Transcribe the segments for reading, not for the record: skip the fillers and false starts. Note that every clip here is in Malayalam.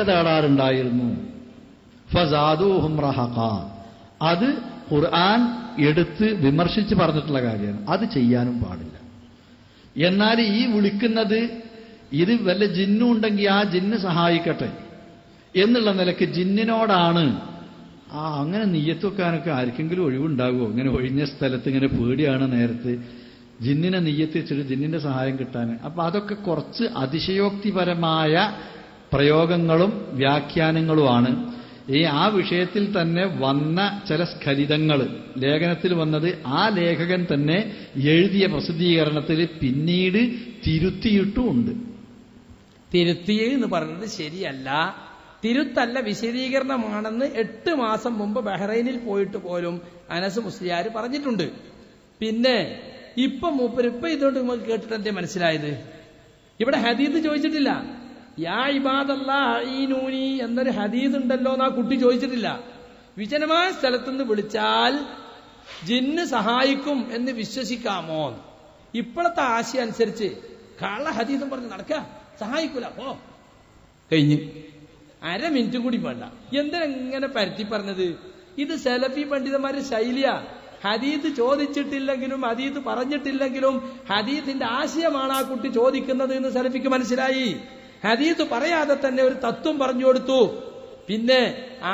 തേടാറുണ്ടായിരുന്നു. ഫസാദൂഹും റഹഖ. അത് ഖുർആൻ എടുത്ത് വിമർശിച്ച് പറഞ്ഞിട്ടുള്ള കാര്യമാണ്. അത് ചെയ്യാനും പാടില്ല. എന്നാൽ ഈ വിളിക്കുന്നത് ഇത് വല്ല ജിന്നും ഉണ്ടെങ്കിൽ ആ ജിന്ന് സഹായിക്കട്ടെ എന്നുള്ള നിലയ്ക്ക് ജിന്നിനോടാണ്. അങ്ങനെ നിയ്യത്ത് വെക്കാനൊക്കെ ആർക്കെങ്കിലും ഒഴിവുണ്ടാകുമോ? ഇങ്ങനെ ഒഴിഞ്ഞ സ്ഥലത്ത് ഇങ്ങനെ പേടിയാണ് നേരത്ത് ജിന്നിനെ നിയ്യത്ത് വെച്ചിട്ട് ജിന്നിന്റെ സഹായം കിട്ടാൻ. അപ്പൊ അതൊക്കെ കുറച്ച് അതിശയോക്തിപരമായ പ്രയോഗങ്ങളും വ്യാഖ്യാനങ്ങളുമാണ്. ആ വിഷയത്തിൽ തന്നെ വന്ന ചില സ്ഖലിതങ്ങൾ ലേഖനത്തിൽ വന്നത് ആ ലേഖകൻ തന്നെ എഴുതിയ പ്രസിദ്ധീകരണത്തിൽ പിന്നീട് തിരുത്തിയിട്ടുമുണ്ട്. തിരുത്തി എന്ന് പറയുന്നത് ശരിയല്ല, തിരുത്തല്ല, വിശദീകരണമാണെന്ന് 8 മാസം മുമ്പ് ബഹ്റൈനിൽ പോയിട്ട് പോലും അനസ് മുസ്ലിയാർ പറഞ്ഞിട്ടുണ്ട്. പിന്നെ ഇപ്പൊ ഇതുകൊണ്ട് നമുക്ക് കേട്ടിട്ട് എന്തേ മനസ്സിലായത്? ഇവിടെ ഹദീദ് ചോദിച്ചിട്ടില്ല. യാ ഇബാദല്ലാഹ് അഈനൂനി എന്നൊരു ഹദീദ് ഉണ്ടല്ലോ എന്നാ കുട്ടി ചോദിച്ചിട്ടില്ല. വിജനമായ സ്ഥലത്തുനിന്ന് വിളിച്ചാൽ ജിന്ന് സഹായിക്കും എന്ന് വിശ്വസിക്കാമോ? ഇപ്പോഴത്തെ ആശയം അനുസരിച്ച് കള്ള ഹദീദും പറഞ്ഞ് നടക്കുക, സഹായിക്കൂല, പോ, കഴിഞ്ഞ്. 1/2 മിനിറ്റ് കൂടി വേണ്ട. എന്തിനെങ്ങനെ പരത്തി പറഞ്ഞത്? ഇത് സലഫി പണ്ഡിതന്മാരുടെ ശൈലിയാ. ഹദീദ് ചോദിച്ചിട്ടില്ലെങ്കിലും ഹദീദ് പറഞ്ഞിട്ടില്ലെങ്കിലും ഹദീദിന്റെ ആശയമാണ് ആ കുട്ടി ചോദിക്കുന്നത് എന്ന് സലഫിക്ക് മനസ്സിലായി. ഹദീദ് പറയാതെ തന്നെ ഒരു തത്വം പറഞ്ഞു കൊടുത്തു. പിന്നെ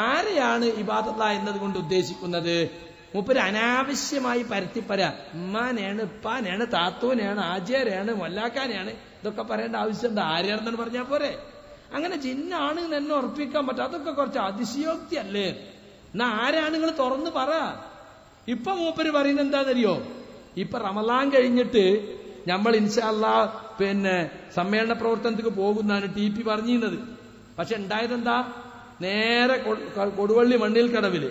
ആരെയാണ് ഇബാദത്ത് എന്നതുകൊണ്ട് ഉദ്ദേശിക്കുന്നത്? മൂപ്പര് അനാവശ്യമായി പരത്തിപ്പര ഉമ്മാനെയാണ്, ഉപ്പാനെയാണ്, താത്തൂനെയാണ്, ആചാര്യാണ്, മൊല്ലാക്കാനെയാണ്, ഇതൊക്കെ പറയേണ്ട ആവശ്യം എന്താ? ആരെയാണെന്നാണ് പറഞ്ഞാൽ പോരെ. അങ്ങനെ ജിന്നാണ് എന്നെ ഉറപ്പിക്കാൻ പറ്റും. അതൊക്കെ കുറച്ച് അതിശയോക്തി അല്ലേ? എന്നാ ആരാണ് നിങ്ങൾ തുറന്ന് പറ. ഇപ്പൊ മൂപ്പര് പറയുന്നത് എന്താണെന്നറിയോ? ഇപ്പൊ റമളാൻ കഴിഞ്ഞിട്ട് നമ്മൾ ഇൻഷാ അല്ലാഹ് പിന്നെ സമ്മേളന പ്രവർത്തനത്തിക്ക് പോകുന്നതാണ് TP പറഞ്ഞിരുന്നത്. പക്ഷെ ഉണ്ടായതെന്താ? നേരെ കൊടുവള്ളി മണ്ണിൽ കടവില്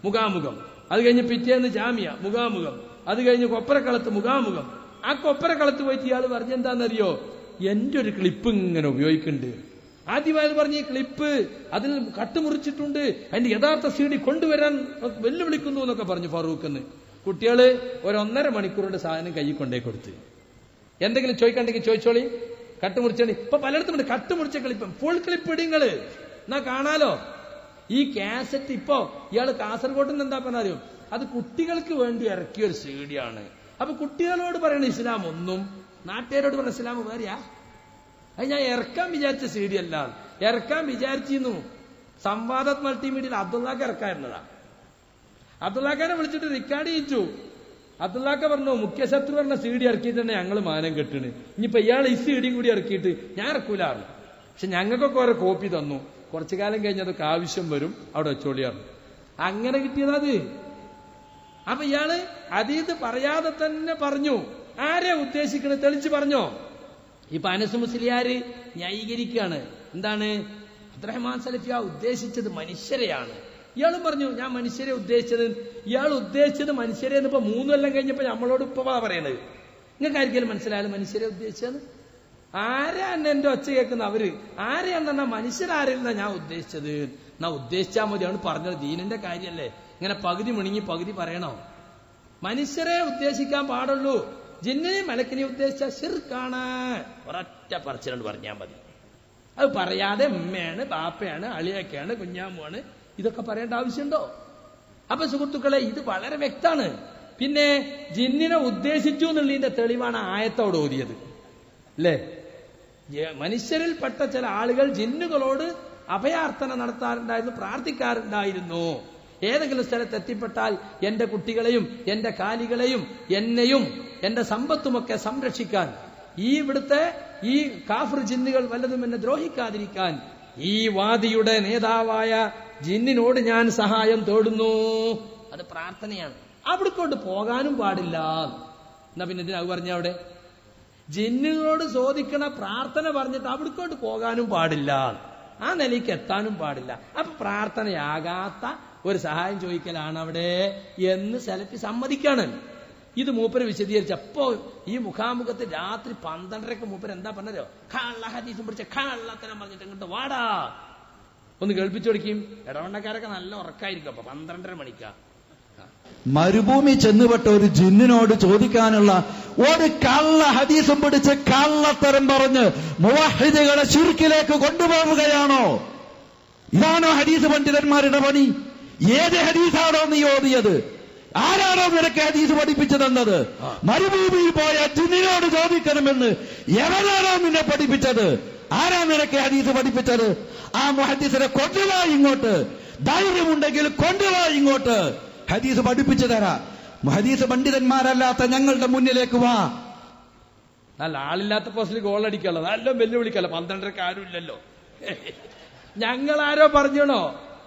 മുഖാമുഖം, അത് കഴിഞ്ഞ് പിറ്റേന്ന് ജാമ്യ മുഖാമുഖം, അത് കഴിഞ്ഞ് കൊപ്പരക്കളത്ത് മുഖാമുഖം. ആ കൊപ്പരക്കളത്ത് പോയിട്ട് ഇയാൾ പറഞ്ഞെന്താണെന്നറിയോ? എന്റെ ഒരു ക്ലിപ്പ് ഇങ്ങനെ ഉപയോഗിക്കുന്നുണ്ട്. ആദ്യമായി പറഞ്ഞ ഈ ക്ലിപ്പ് അതിൽ കട്ടുമുറിച്ചിട്ടുണ്ട്, അതിന്റെ യഥാർത്ഥ CD കൊണ്ടുവരാൻ വെല്ലുവിളിക്കുന്നു എന്നൊക്കെ പറഞ്ഞു ഫാറൂഖ്. കുട്ടികള് 1.5 മണിക്കൂറുടെ സാധനം കൈ കൊണ്ടേ കൊടുത്ത്. എന്തെങ്കിലും ചോദിക്കണ്ടെങ്കിൽ ചോദിച്ചോളി, കട്ടുമുറിച്ചോളി. ഇപ്പൊ പലയിടത്തും ഉണ്ട് കട്ടുമുറിച്ച ക്ലിപ്പ്, ഫുൾ ക്ലിപ്പ് ഇടിങ്ങള് എന്നാ കാണാലോ. ഈ കാസറ്റ് ഇപ്പോ ഇയാള് കാസർഗോഡ് നിന്ന് എന്താ പറഞ്ഞാലും അത് കുട്ടികൾക്ക് വേണ്ടി ഇറക്കിയ ഒരു CD ആണ്. അപ്പൊ കുട്ടികളോട് പറയണ ഇസ്ലാം ഒന്നും, നാട്ടുകാരോട് പറഞ്ഞ ഇസ്ലാം വേറെയാ. അത് ഞാൻ ഇറക്കാൻ വിചാരിച്ച CD അല്ല, ഇറക്കാൻ വിചാരിച്ചിരുന്നു. സംവാദത് മൾട്ടിമീഡിയയിൽ അബ്ദുള്ളാക്ക് ഇറക്കായിരുന്നതാ. അബ്ദുള്ളാഖാനെ വിളിച്ചിട്ട് റിക്കാർഡ് ചെയ്യിച്ചു. അബ്ദുള്ളാക്ക പറഞ്ഞു മുഖ്യ ശത്രു പറഞ്ഞ CD ഇറക്കിയിട്ട് തന്നെ ഞങ്ങൾ മാനം കെട്ടണ്, ഇനിയിപ്പോ ഇയാൾ ഈ CD കൂടി ഇറക്കിയിട്ട് ഞാൻ ഇറക്കൂലാണ്. പക്ഷെ ഞങ്ങൾക്കൊക്കെ ഓരോ കോപ്പി തന്നു. കുറച്ചു കാലം കഴിഞ്ഞതൊക്കെ ആവശ്യം വരും, അവിടെ വെച്ചോളിയായിരുന്നു. അങ്ങനെ കിട്ടിയതത്. അപ്പൊ ഇയാള് അതീത് പറയാതെ തന്നെ പറഞ്ഞു. ആരെ ഉദ്ദേശിക്കണത് തെളിച്ച് പറഞ്ഞോ? ഇപ്പൊ അനസ് മുസ്ലിയാര് ന്യായീകരിക്കുകയാണ്. എന്താണ്? അബ്ദുറഹ്മാൻ സലഫിയ ഉദ്ദേശിച്ചത് മനുഷ്യരെയാണ്. ഇയാളും പറഞ്ഞു ഞാൻ മനുഷ്യരെ ഉദ്ദേശിച്ചത്. ഇയാൾ ഉദ്ദേശിച്ചത് മനുഷ്യരെ എന്നിപ്പോ 3 കൊല്ലം കഴിഞ്ഞപ്പോ നമ്മളോട് ഇപ്പൊ പറയണത്. നിങ്ങൾക്ക് ആയിരിക്കും മനസ്സിലായാലും മനുഷ്യരെ ഉദ്ദേശിച്ചത് ആരാണ്? എന്റെ ഒച്ച കേൾക്കുന്ന അവര് ആരെയാണെന്നാ മനുഷ്യരാരെന്നാ ഞാൻ ഉദ്ദേശിച്ചത്. എന്നാ ഉദ്ദേശിച്ചാൽ മതി. അവന് പറഞ്ഞത് ദീനിന്റെ കാര്യല്ലേ, ഇങ്ങനെ പകുതി മുണങ്ങി പകുതി പറയണോ? മനുഷ്യരെ ഉദ്ദേശിക്കാൻ പാടുള്ളൂ. ജിന്നിനെയും മലക്കിനെയും ഉദ്ദേശിച്ച ശിർക്കാണ്. ഒരൊറ്റ പറച്ചിലുണ്ട് പറഞ്ഞാൽ മതി. അത് പറയാതെ ഉമ്മയാണ്, ബാപ്പയാണ്, അളിയൊക്കെയാണ്, കുഞ്ഞാമ്മാണ്, ഇതൊക്കെ പറയേണ്ട ആവശ്യമുണ്ടോ? അപ്പൊ സുഹൃത്തുക്കളെ, ഇത് വളരെ വ്യക്തമാണ്. പിന്നെ ജിന്നിനെ ഉദ്ദേശിച്ചു എന്നുള്ളതിന്റെ തെളിവാണ് ആയത്തോട് ഓതിയത് അല്ലേ? മനുഷ്യരിൽപ്പെട്ട ചില ആളുകൾ ജിന്നുകളോട് അഭയാർത്ഥന നടത്താറുണ്ടായിരുന്നു, പ്രാർത്ഥിക്കാറുണ്ടായിരുന്നു. ഏതെങ്കിലും സ്ഥലത്ത് എത്തിപ്പെട്ടാൽ എന്റെ കുട്ടികളെയും എന്റെ കാലികളെയും എന്നെയും എന്റെ സമ്പത്തുമൊക്കെ സംരക്ഷിക്കാൻ, ഇവിടുത്തെ ഈ കാഫിർ ജിന്നുകൾ വല്ലതും എന്നെ ദ്രോഹിക്കാതിരിക്കാൻ ഈ വാദിയുടെ നേതാവായ ജിന്നിനോട് ഞാൻ സഹായം തേടുന്നു. അത് പ്രാർത്ഥനയാണ്. അവിടേക്കോട്ട് പോകാനും പാടില്ല. എന്നാ പിന്നെ ഇതിനത് പറഞ്ഞ അവിടെ ജിന്നുകളോട് ചോദിക്കണ പ്രാർത്ഥന പറഞ്ഞിട്ട് അവിടേക്കോട്ട് പോകാനും പാടില്ല, ആ നിലയ്ക്ക് എത്താനും പാടില്ല. അപ്പൊ പ്രാർത്ഥനയാകാത്ത ഒരു സഹായം ചോദിക്കലാണ് അവിടെ എന്ന് സലഫി സമ്മതിക്കാണ്. ഇത് മൂപ്പര് വിശദീകരിച്ചപ്പോ ഈ മുഖാമുഖത്ത് രാത്രി 12:30 മൂപ്പര് എന്താ പറഞ്ഞോ? കള്ള ഹദീസും പിടിച്ച കള്ളത്തരം പറഞ്ഞിട്ട് ഇങ്ങോട്ട് വാടാ ഒന്ന് കേൾപ്പിച്ചു കൊടുക്കും. ഇടവണ്ണക്കാരൊക്കെ നല്ല ഉറക്കായിരിക്കും. അപ്പൊ 12:30 മണിക്കാ മരുഭൂമി ചെന്നുപെട്ട ഒരു ജിന്നിനോട് ചോദിക്കാനുള്ള ഒരു കള്ള ഹദീസും പിടിച്ച് കള്ളത്തരം പറഞ്ഞ് മുവഹിദുകളെ ശിർക്കിലേക്ക് കൊണ്ടുപോവുകയാണോ ഇതാണോ ഹദീസ് പണ്ഡിതന്മാരുടെ പണി? ഏത് ഹദീസാണോ നീ ഓതിയത്? ആരാണോ നിനക്ക് ഹദീസ് പഠിപ്പിച്ചതെന്നത്? മരുഭൂമിയിൽ പോയ ജിന്നിനോട് ചോദിക്കണമെന്ന് എവരാണോ നിന്നെ പഠിപ്പിച്ചത്? ആരാ നിനക്ക് ഹദീസ് പഠിപ്പിച്ചത്? ആ മുഹദ്ദിസിനെ കൊണ്ടുവാ ഇങ്ങോട്ട്. ധൈര്യമുണ്ടെങ്കിൽ കൊണ്ടുവാ ഇങ്ങോട്ട്. ഹദീസ് പഠിപ്പിച്ചു തരാ. ഹദീസ് പണ്ഡിതന്മാരല്ലാത്ത ഞങ്ങളുടെ മുന്നിലേക്ക് വാ. നല്ല ആളില്ലാത്ത പോസ്റ്റിൽ ഗോൾ അടിക്കല്ലോ, നല്ല വെല്ലുവിളിക്കല്ലോ. 12 ആരുമില്ലല്ലോ. ഞങ്ങളാരോ പറഞ്ഞണോ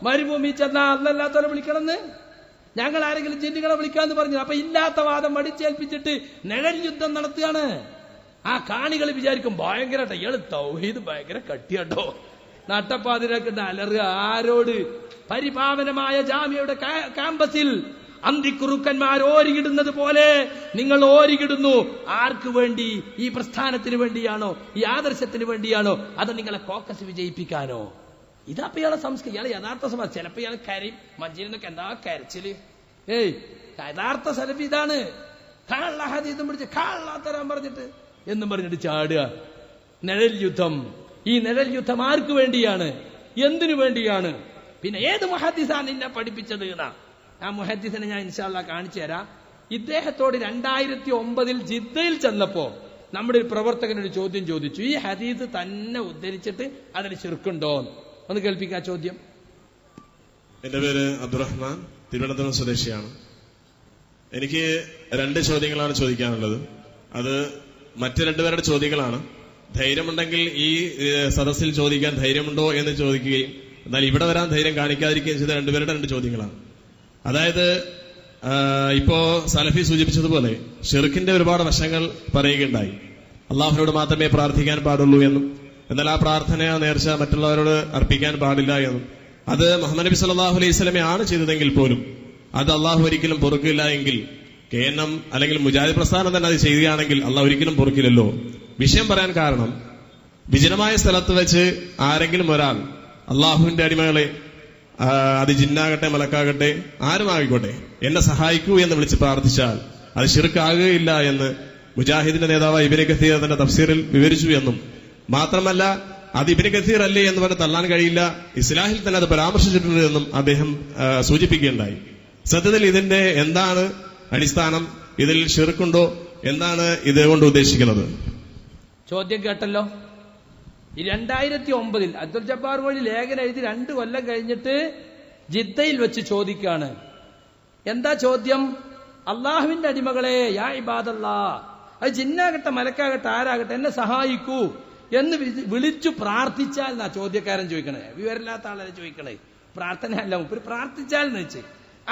മരുഭൂമി ചെന്നാ അന്നല്ലാത്തവരെ വിളിക്കണമെന്ന്? ഞങ്ങൾ ആരെങ്കിലും ജിന്നുകളെ വിളിക്കാന്ന് പറഞ്ഞു? അപ്പൊ ഇല്ലാത്ത വാദം മടിച്ചേൽപ്പിച്ചിട്ട് നിഴൽ യുദ്ധം നടത്തുകയാണ്. ആ കാണികൾ വിചാരിക്കും ഭയങ്കരട്ടോ, ഇയാള് തൗഹീദ് ഭയങ്കര കട്ടിയാട്ടോ, നട്ടപ്പാതിരൊക്കെ അലറുക. ആരോട്? പരിപാവനമായ ജാമ്യയുടെ ക്യാമ്പസിൽ അന്തിക്കുറുക്കന്മാർ ഓരിയിടുന്നത് പോലെ നിങ്ങൾ ഓരിയിടുന്നു. ആർക്ക് വേണ്ടി? ഈ പ്രസ്ഥാനത്തിന് വേണ്ടിയാണോ? ഈ ആദർശത്തിന് വേണ്ടിയാണോ? അത് നിങ്ങളെ കോക്കസ് വിജയിപ്പിക്കാനോ? ഇതപ്പോ ഇയാളെ സംസ്കാരം. ഇയാളെ യഥാർത്ഥ സമാജം. ചിലപ്പോ ഇയാൾ കരയും, മഞ്ചേരിന്നൊക്കെ എന്താ കരച്ചില്. യഥാർത്ഥ സലഫി ഇതാണ്. കാള്ള ഹദീസും പിടിച്ച് കാള്ളാത്തരാൻ പറഞ്ഞിട്ട് എന്നും പറഞ്ഞിട്ട് ചാടുക. നിഴൽ യുദ്ധം. ഈ നിഴൽ യുദ്ധം ആർക്ക് വേണ്ടിയാണ്? എന്തിനു വേണ്ടിയാണ്? പിന്നെ ഏത് മുഹദ്ദിസാണ് നിന്നെ പഠിപ്പിച്ചത് എന്നാ? ആ മുഹദ്ദിസിനെ ഞാൻ ഇൻഷാ അല്ലാഹ് കാണിച്ചു തരാം. ഇദ്ദേഹത്തോട് 2009 ജിദ്ദയിൽ ചെന്നപ്പോ നമ്മുടെ ഒരു പ്രവർത്തകൻ ഒരു ചോദ്യം ചോദിച്ചു. ഈ ഹദീസ് തന്നെ ഉദ്ധരിച്ചിട്ട് അതിന് ശിർക്കുണ്ടോ? ഒന്ന് കേൾപ്പിക്കാ ചോദ്യം. എന്റെ പേര് അബ്ദുറഹ്മാൻ, തിരുവനന്തപുരം സ്വദേശിയാണ്. എനിക്ക് 2 ചോദ്യങ്ങളാണ് ചോദിക്കാനുള്ളത്. അത് മറ്റ് 2 പേരുടെ ചോദ്യങ്ങളാണ്. ധൈര്യമുണ്ടെങ്കിൽ ഈ സദസ്സിൽ ചോദിക്കാൻ ധൈര്യമുണ്ടോ എന്ന് ചോദിക്കുകയും എന്നാൽ ഇവിടെ വരാൻ ധൈര്യം കാണിക്കാതിരിക്കുകയും ചെയ്ത 2 പേരുടെ 2 ചോദ്യങ്ങളാണ്. അതായത് ഇപ്പോ സലഫി സൂചിപ്പിച്ചതുപോലെ ഷിർക്കിന്റെ ഒരുപാട് വശങ്ങൾ പറയുകയുണ്ടായി. അള്ളാഹുവിനോട് മാത്രമേ പ്രാർത്ഥിക്കാൻ പാടുള്ളൂ എന്നും, എന്നാൽ ആ പ്രാർത്ഥന നേർച്ച മറ്റുള്ളവരോട് അർപ്പിക്കാൻ പാടില്ല എന്നും, അത് മുഹമ്മദ് നബി സല്ലല്ലാഹു അലൈഹി വസല്ലമ ആണ് ചെയ്തതെങ്കിൽ പോലും അത് അള്ളാഹു ഒരിക്കലും പൊറുക്കില്ല എങ്കിൽ KNM അല്ലെങ്കിൽ മുജാഹിദ് പ്രസ്ഥാനം തന്നെ അത് ചെയ്യുകയാണെങ്കിൽ അള്ളാഹു ഒരിക്കലും പൊറുക്കില്ലല്ലോ. വിഷയം പറയാൻ കാരണം, വിജനമായ സ്ഥലത്ത് വെച്ച് ആരെങ്കിലും ഒരാൾ അള്ളാഹുവിന്റെ അടിമകളെ, അത് ജിന്നാകട്ടെ മലക്കാകട്ടെ ആരുമായിക്കോട്ടെ, എന്നെ സഹായിക്കൂ എന്ന് വിളിച്ച് പ്രാർത്ഥിച്ചാൽ അത് ശിർക്കാകുകയില്ല എന്ന് മുജാഹിദിന്റെ നേതാവ് ഇബ്നു കസീർ തന്റെ തഫ്സീറിൽ വിവരിച്ചു എന്നും, മാത്രമല്ല അത് ഇബ്നു കസീർ അല്ലേ എന്ന് പറഞ്ഞ് തള്ളാൻ കഴിയില്ല, ഇസ്ലാഹിൽ തന്നെ അത് പരാമർശിച്ചിട്ടുണ്ട് എന്നും അദ്ദേഹം സൂചിപ്പിക്കുകയുണ്ടായി. സത്യത്തിൽ ഇതിന്റെ എന്താണ് അടിസ്ഥാനം? ഇതിൽ ശിർക്കുണ്ടോ? എന്താണ് ഇതുകൊണ്ട് ഉദ്ദേശിക്കുന്നത്? ചോദ്യം കേട്ടല്ലോ. ഈ 2009 അബ്ദുൽ ജബ്ബാർ വഴി ലേഖനം എഴുതി 2 കൊല്ലം കഴിഞ്ഞിട്ട് ജിദ്ദയിൽ വെച്ച് ചോദിക്കാണ്. എന്താ ചോദ്യം? അള്ളാഹുവിന്റെ അടിമകളെ, യാ ഇബാദല്ലാ, അത് ജിന്നാകട്ടെ മലക്കാകട്ടെ ആരാകട്ടെ എന്നെ സഹായിക്കൂ എന്ന് വിളിച്ചു പ്രാർത്ഥിച്ചാൽ എന്നാ ചോദ്യക്കാരൻ ചോദിക്കണേ. വിവരമില്ലാത്ത ആളെ ചോദിക്കണേ. പ്രാർത്ഥനയല്ല, മുപ്പര് പ്രാർത്ഥിച്ചാൽ എന്ന് വെച്ച്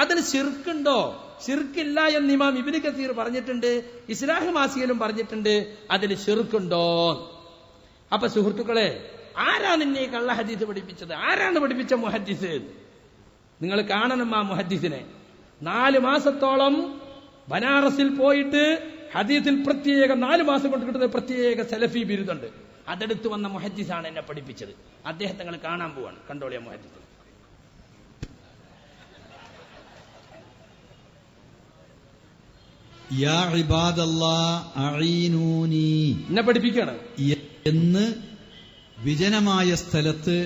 അതിന് ശിർക്കുണ്ടോ? ശിർക്കില്ല എന്ന് ഇമാം ഇബ്നു കസീർ പറഞ്ഞിട്ടുണ്ട്, ഇസ്ലാഹ് മാസികയിലും പറഞ്ഞിട്ടുണ്ട്. അതിന് ശിർക്കുണ്ടോ? അപ്പൊ സുഹൃത്തുക്കളെ, ആരാ നിന്നെ കള്ള ഹദീസ് പഠിപ്പിച്ചത്? ആരാണ് പഠിപ്പിച്ച മുഹദ്ദിസ്? നിങ്ങൾ കാണണം ആ മുഹദ്ദിസിനെ. 4 മാസത്തോളം ബനാറസിൽ പോയിട്ട് ഹദീസിൽ പ്രത്യേക 4 മാസം കൊണ്ട് കിട്ടുന്ന പ്രത്യേക സലഫി ബിരുദുണ്ട്. അതെടുത്ത് വന്ന മുഹദ്ദിസാണ് എന്നെ പഠിപ്പിച്ചത്. അദ്ദേഹത്തെ നിങ്ങൾ കാണാൻ പോവാണ്. കണ്ടോളിയ മുഹദ്ദിസ്. യാ ഇബാദല്ലാഹ് അഈനൂനി എന്നെ പഠിപ്പിക്കണം എന്ന് വിജനമായ സ്ഥലത്ത്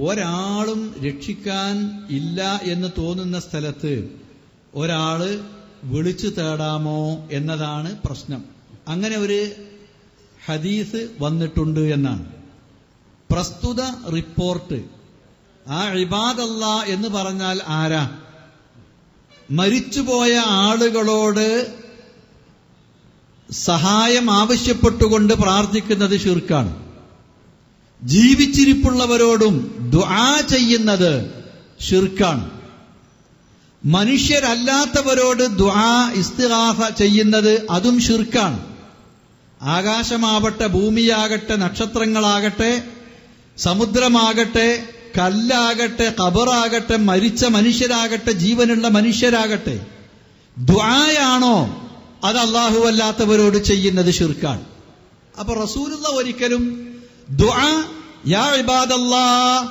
ഒരാളും രക്ഷിക്കാൻ ഇല്ല എന്ന് തോന്നുന്ന സ്ഥലത്ത് ഒരാള് വിളിച്ചു തേടാമോ എന്നതാണ് പ്രശ്നം. അങ്ങനെ ഒരു ഹദീസ് വന്നിട്ടുണ്ട് എന്നാണ് പ്രസ്തുത റിപ്പോർട്ട്. ആ ഇബാദല്ലാഹ് എന്ന് പറഞ്ഞാൽ ആരാ? മരിച്ചുപോയ ആളുകളോട് സഹായം ആവശ്യപ്പെട്ടുകൊണ്ട് പ്രാർത്ഥിക്കുന്നത് ശിർക്കാണ്. ജീവിച്ചിരിപ്പുള്ളവരോടും ദുആ ചെയ്യുന്നത് ശിർക്കാണ്. മനുഷ്യരല്ലാത്തവരോട് ദുആ ഇസ്തിഗാസ ചെയ്യുന്നത് അതും ശിർക്കാണ്. ആകാശമാവട്ടെ, ഭൂമിയാകട്ടെ, നക്ഷത്രങ്ങളാകട്ടെ, സമുദ്രമാകട്ടെ, കല്ലാകട്ടെ, ഖബറാകട്ടെ, മരിച്ച മനുഷ്യരാകട്ടെ, ജീവനുള്ള മനുഷ്യരാകട്ടെ, ദുആയാണോ അത് അല്ലാഹു അല്ലാത്തവരോട് ചെയ്യുന്നത് ശിർക്കാണ്. അപ്പൊ റസൂലുള്ള ഒരിക്കലും ദുആ യാ ഇബാദല്ലാഹ്